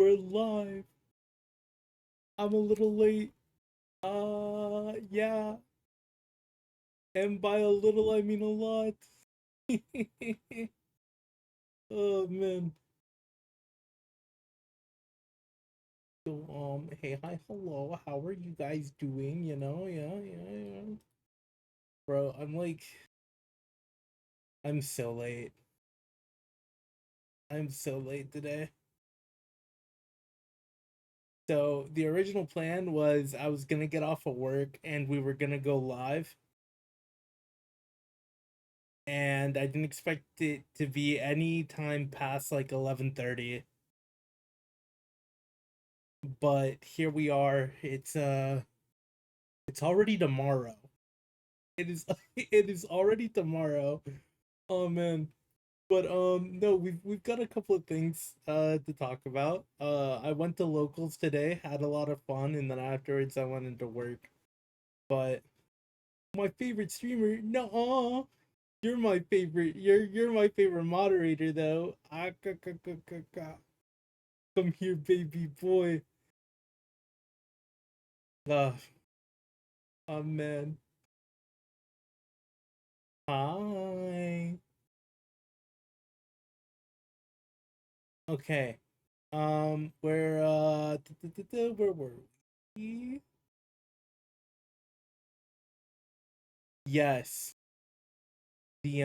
We're live. I'm a little late. Yeah. And by a little, I mean a lot. Oh man. So, hey, hi, hello. How are you guys doing? Yeah. Bro, I'm so late. I'm so late today. So the original plan was I was gonna get off of work and we were gonna go live. And I didn't expect it to be any time past like 11:30. But here we are. It's already tomorrow. It is it is already tomorrow. Oh man. But no, we've got a couple of things to talk about. I went to locals today, had a lot of fun, and then afterwards I went into work. But my favorite streamer, no, you're my favorite moderator though. Come here, baby boy. Uh, oh man. Hi. Okay. Where were we? Yes, the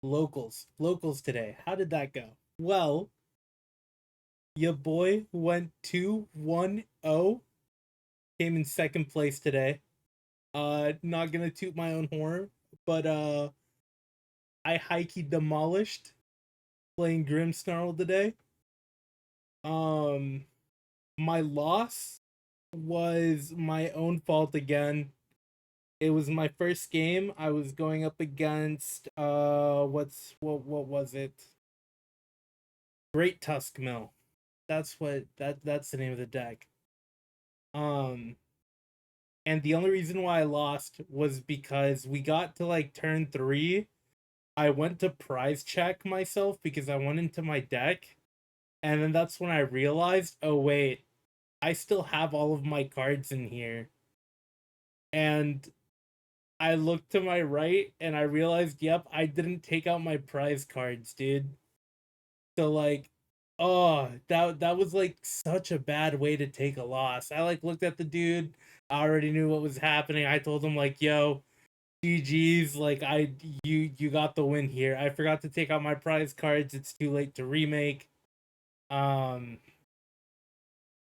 locals today. How did that go? Well, your boy went 2-1-0, came in second place today. Not gonna toot my own horn, but I high key demolished playing Grimmsnarl today. Um, my loss was my own fault again. It was my first game. I was going up against what was it? Great Tusk Mill. That's the name of the deck. Um and the only reason why I lost was because we got to like turn 3. I went to prize check myself because I went into my deck, and then that's when I realized, oh wait, I still have all of my cards in here. And I looked to my right and I realized, yep, I didn't take out my prize cards, dude. So like, oh, that was like such a bad way to take a loss. I like looked at the dude, I already knew what was happening. I told him like, yo, GG's, like you got the win here. I forgot to take out my prize cards. It's too late to remake. Um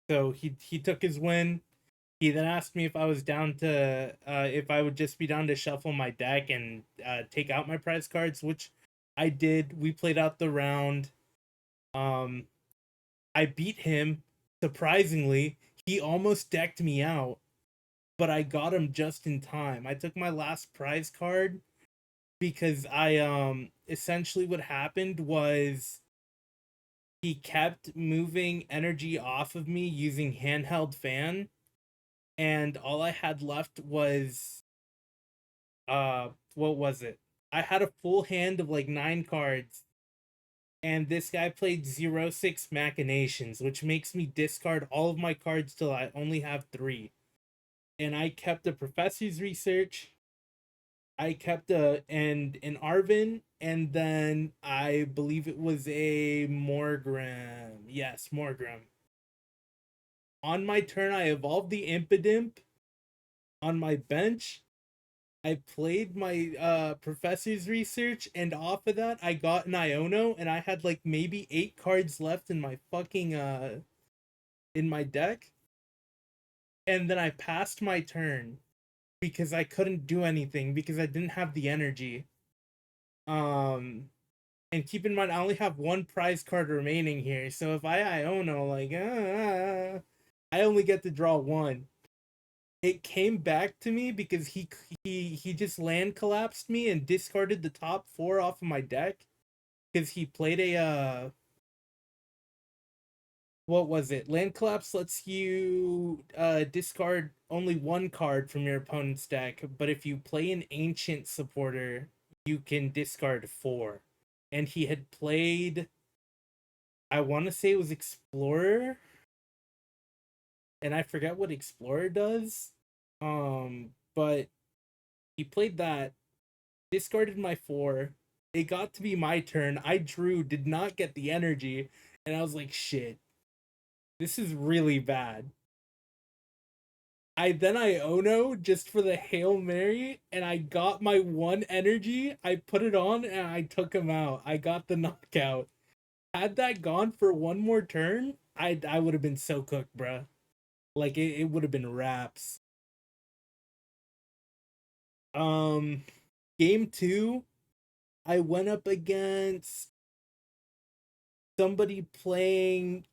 so he took his win. He then asked me if I was down to if I would just be down to shuffle my deck and take out my prize cards, which I did. We played out the round. Um, I beat him surprisingly. He almost decked me out, but I got him just in time. I took my last prize card because I essentially what happened was he kept moving energy off of me using handheld fan, and all I had left was what was it? I had a full hand of like 9 cards, and this guy played 0-6 machinations, which makes me discard all of my cards till I only have 3. And I kept the professor's research, I kept an Arvin, and then I believe it was a Morgrim. Yes, Morgrim. On my turn, I evolved the Impidimp on my bench. I played my professor's research, and off of that I got an Iono, and I had like maybe 8 cards left in my fucking in my deck. And then I passed my turn because I couldn't do anything because I didn't have the energy. Um and keep in mind I only have one prize card remaining here. So if I Iono, like I only get to draw one. It came back to me because he just land collapsed me and discarded the top 4 off of my deck because he played a what was it? Land collapse lets you discard only 1 card from your opponent's deck, but if you play an ancient supporter, you can discard 4. And he had played I want to say it was Explorer, and I forget what Explorer does. But he played that, discarded my 4. It got to be my turn. I drew, did not get the energy, and I was like, shit, this is really bad. I Ono just for the Hail Mary, and I got my 1 energy. I put it on and I took him out. I got the knockout. Had that gone for one more turn, I would have been so cooked, bruh. Like it would have been wraps. Um Game 2, I went up against somebody playing,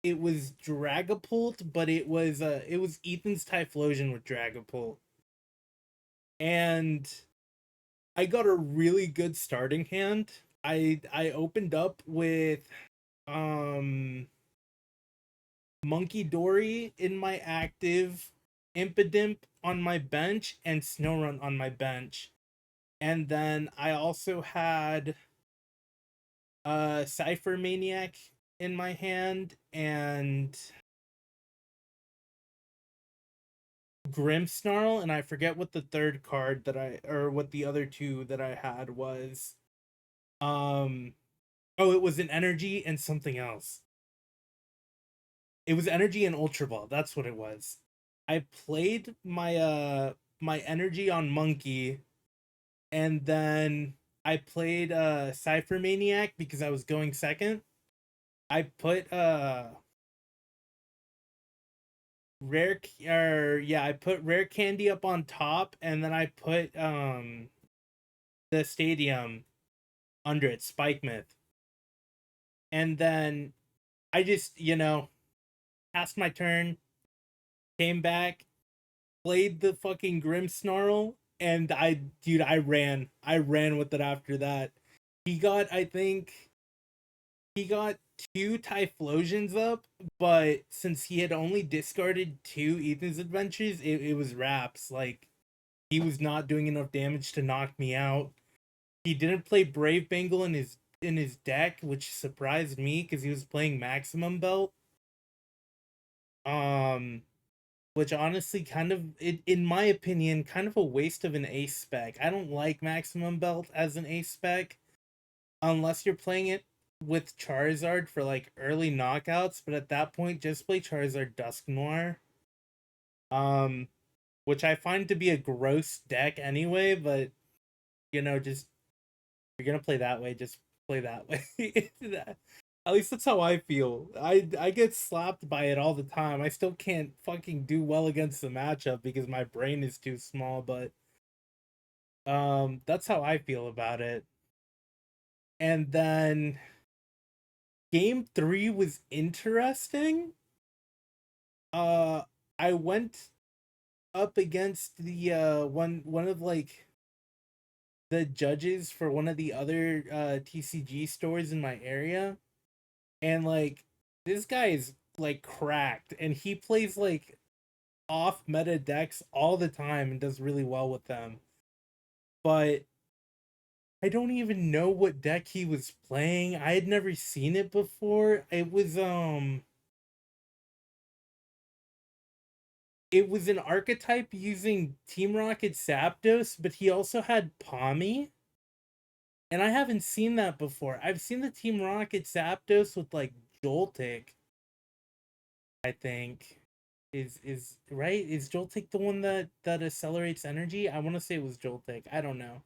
it was Dragapult, but it was Ethan's Typhlosion with Dragapult. And I got a really good starting hand. I opened up with um Monkey Dory in my active, Impidimp on my bench, and Snorunt on my bench. And then I also had Cypher Maniac in my hand and Grimmsnarl, and I forget what the third card that or what the other two that I had was. Um oh, it was an energy and something else. It was energy and Ultra Ball. That's what it was. I played my energy on Monkey, and then I played Cypher Maniac because I was going second. I put I put Rare Candy up on top, and then I put the stadium under it, Spike Myth. And then I just, passed my turn, came back, played the fucking Grimmsnarl, and I ran. I ran with it after that. I think he got 2 Typhlosions up, but since he had only discarded 2 Ethan's Adventures, it was wraps. Like, he was not doing enough damage to knock me out. He didn't play Brave Bengal in his deck, which surprised me because he was playing Maximum Belt. Um, which honestly kind of, in my opinion, kind of a waste of an ace spec. I don't like Maximum Belt as an ace spec unless you're playing it with Charizard for like early knockouts, but at that point just play Charizard Dusknoir. Um which I find to be a gross deck anyway, but just if you're gonna play that way, just play that way. At least that's how I feel. I get slapped by it all the time. I still can't fucking do well against the matchup because my brain is too small, but that's how I feel about it. And then game 3 was interesting. uh I went up against the one of like the judges for one of the other TCG stores in my area, and like this guy is like cracked, and he plays like off meta decks all the time and does really well with them. But I don't even know what deck he was playing. I had never seen it before. It was an archetype using Team Rocket Zapdos, but he also had Palmy. And I haven't seen that before. I've seen the Team Rocket Zapdos with like Joltik, I think. Is right? Is Joltik the one that accelerates energy? I want to say it was Joltik. I don't know.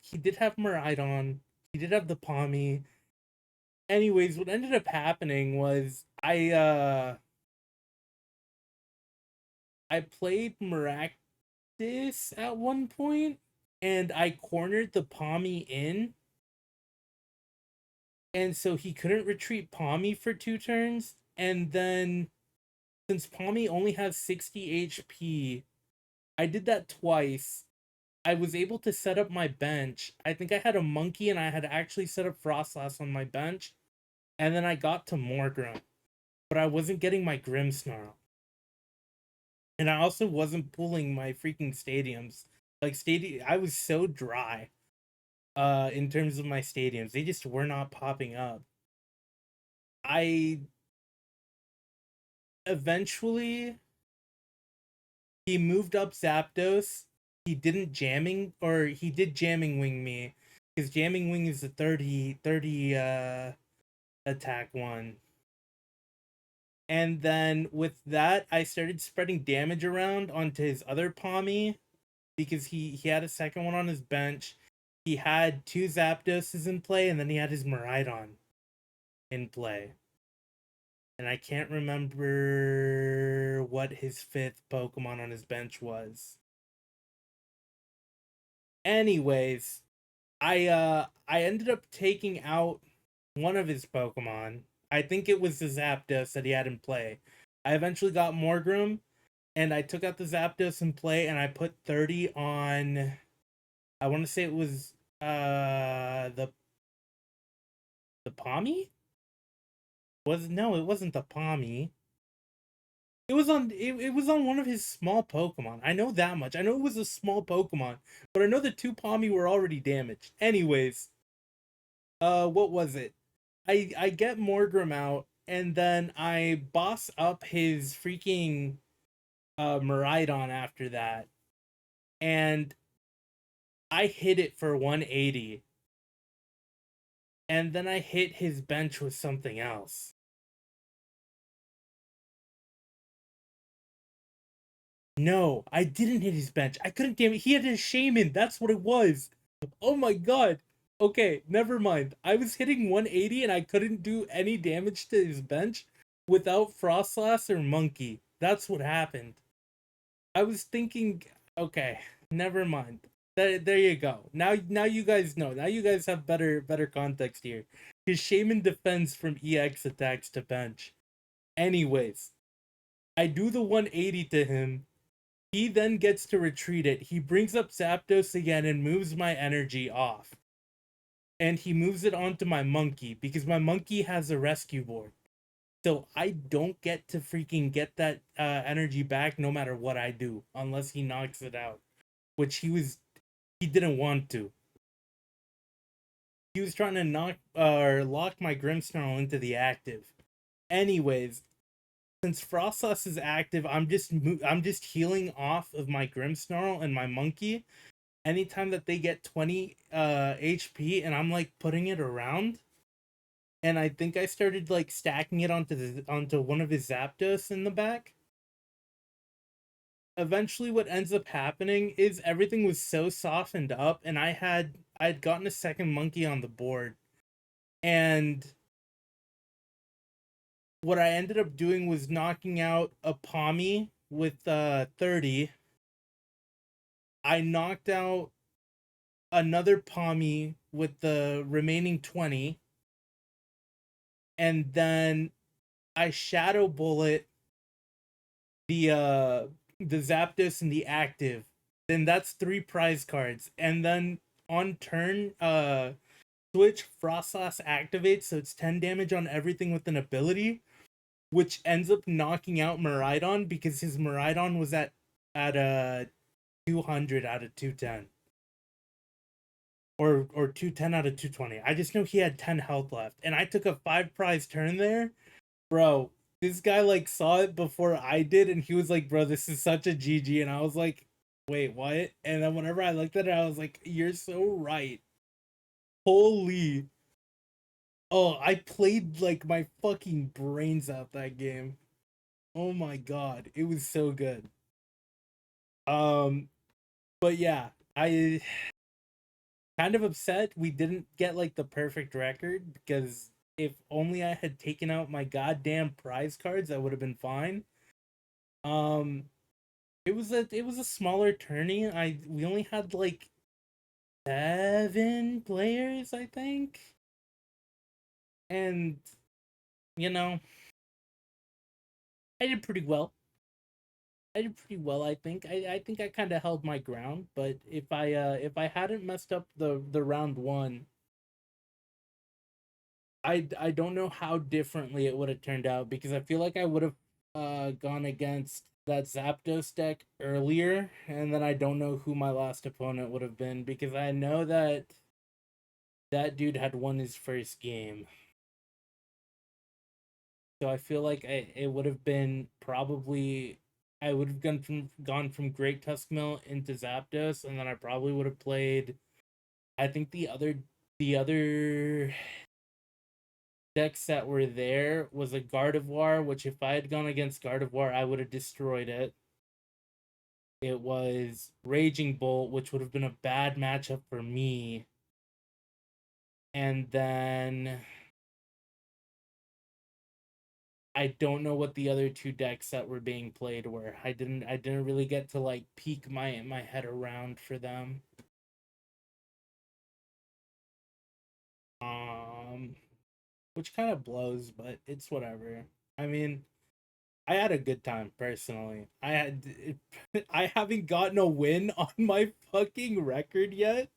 He did have Miraidon. He did have the Palmy. Anyways, what ended up happening was I played Maractus at one point, and I cornered the Palmy in, and so he couldn't retreat Palmy for 2 turns. And then, since Palmy only has 60 HP, I did that twice. I was able to set up my bench. I think I had a Monkey, and I had actually set up Frostlass on my bench. And then I got to Morgrem, but I wasn't getting my Grimmsnarl. And I also wasn't pulling my freaking stadiums. Like, I was so dry. in terms of my stadiums. They just were not popping up. I eventually he moved up Zapdos. He didn't jamming, or he did jamming wing me, because jamming wing is a 30 attack one. And then with that, I started spreading damage around onto his other Pommy, because he had a second one on his bench. He had two Zapdoses in play, and then he had his Miraidon in play. And I can't remember what his fifth Pokemon on his bench was. Anyways, I ended up taking out one of his Pokemon. I think it was the Zapdos that he had in play. I eventually got Morgrem, and I took out the Zapdos in play, and I put 30 on. I want to say it was the Pommy. It wasn't the Pommy. It was on one of his small Pokemon. I know that much. I know it was a small Pokemon, but I know the two Pommy were already damaged. Anyways, what was it? I get Morgrem out, and then I boss up his freaking Miraidon after that. And I hit it for 180. And then I hit his bench with something else. No, I didn't hit his bench. I couldn't, damn it. He had his Shaman. That's what it was. Oh my god. Okay, never mind. I was hitting 180 and I couldn't do any damage to his bench without Frostlass or Monkey. That's what happened. I was thinking, okay, never mind. There you go. Now you guys know. Now you guys have better context here. His Shaman defends from EX attacks to bench. Anyways, I do the 180 to him. He then gets to retreat it. He brings up Zapdos again and moves my energy off. And he moves it onto my Monkey, because my Monkey has a rescue board. So I don't get to freaking get that energy back no matter what I do, unless he knocks it out. Which he didn't want to. He was trying to lock my Grimmsnarl into the active. Anyways, since Frostlass is active, I'm just healing off of my Grimmsnarl and my Monkey anytime that they get 20 HP, and I'm like putting it around. And I think I started like stacking it onto one of his Zapdos in the back. Eventually what ends up happening is everything was so softened up, and I'd gotten a second Monkey on the board. And what I ended up doing was knocking out a Pommy with 30. I knocked out another Pommy with the remaining 20. And then I Shadow Bullet the Zapdos and the active. Then that's 3 prize cards. And then on turn, switch Frostlass activates, so it's 10 damage on everything with an ability, which ends up knocking out Miraidon, because his Miraidon was at 200 out of 210. Or 210 out of 220. I just know he had 10 health left. And I took a 5 prize turn there. Bro, this guy like saw it before I did, and he was like, bro, this is such a GG. And I was like, wait, what? And then whenever I looked at it, I was like, you're so right. Holy. Oh, I played like my fucking brains out that game. Oh my god, it was so good. Um, but yeah, I kind of upset we didn't get like the perfect record, because if only I had taken out my goddamn prize cards, that would have been fine. Um, it was a smaller tourney. We only had like 7 players, I think. And you know, I did pretty well. I think. I think I kind of held my ground, but if I hadn't messed up the round 1, I don't know how differently it would have turned out, because I feel like I would have gone against that Zapdos deck earlier, and then I don't know who my last opponent would have been, because I know that that dude had won his first game. So I feel like it would have been probably I would have gone from Great Tuskmill into Zapdos, and then I probably would have played. I think the other decks that were there was a Gardevoir, which if I had gone against Gardevoir, I would have destroyed it. It was Raging Bolt, which would have been a bad matchup for me. And then I don't know what the other two decks that were being played were. I didn't really get to like peek my head around for them. Um which kind of blows, but it's whatever. I mean, I had a good time personally. I haven't gotten a win on my fucking record yet.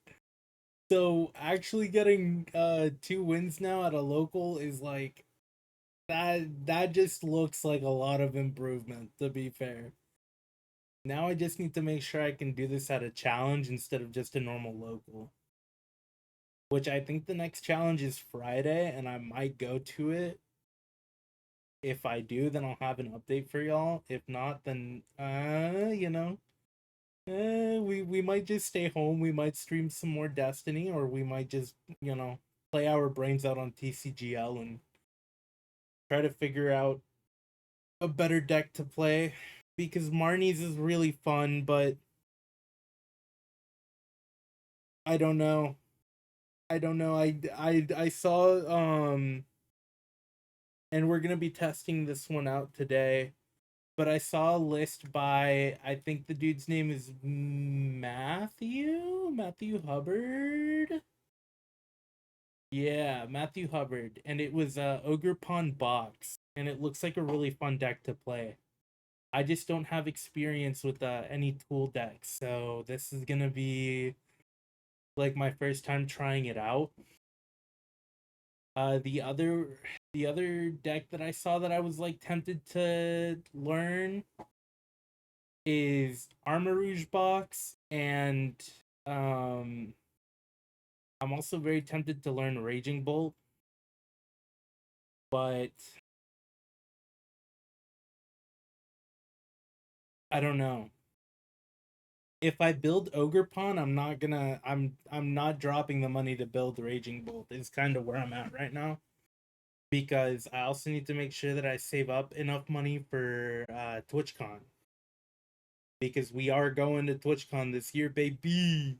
So actually getting two wins now at a local is like that just looks like a lot of improvement, to be fair. Now I just need to make sure I can do this at a challenge instead of just a normal local. Which I think the next challenge is Friday, and I might go to it. If I do, then I'll have an update for y'all. If not, then we might just stay home. We might stream some more Destiny, or we might just play our brains out on TCGL and try to figure out a better deck to play. Because Marnie's is really fun, but I don't know. I don't know. I saw and we're gonna be testing this one out today. But I saw a list by I think the dude's name is Matthew Hubbard. Yeah, Matthew Hubbard, and it was Ogerpon box, and it looks like a really fun deck to play. I just don't have experience with any tool decks, so this is gonna be like my first time trying it out. The other deck that I saw that I was like tempted to learn is Armarouge box, and um I'm also very tempted to learn Raging Bolt, but I don't know. If I build Ogerpon, I'm not dropping the money to build Raging Bolt. Is kind of where I'm at right now. Because I also need to make sure that I save up enough money for TwitchCon. Because we are going to TwitchCon this year, baby.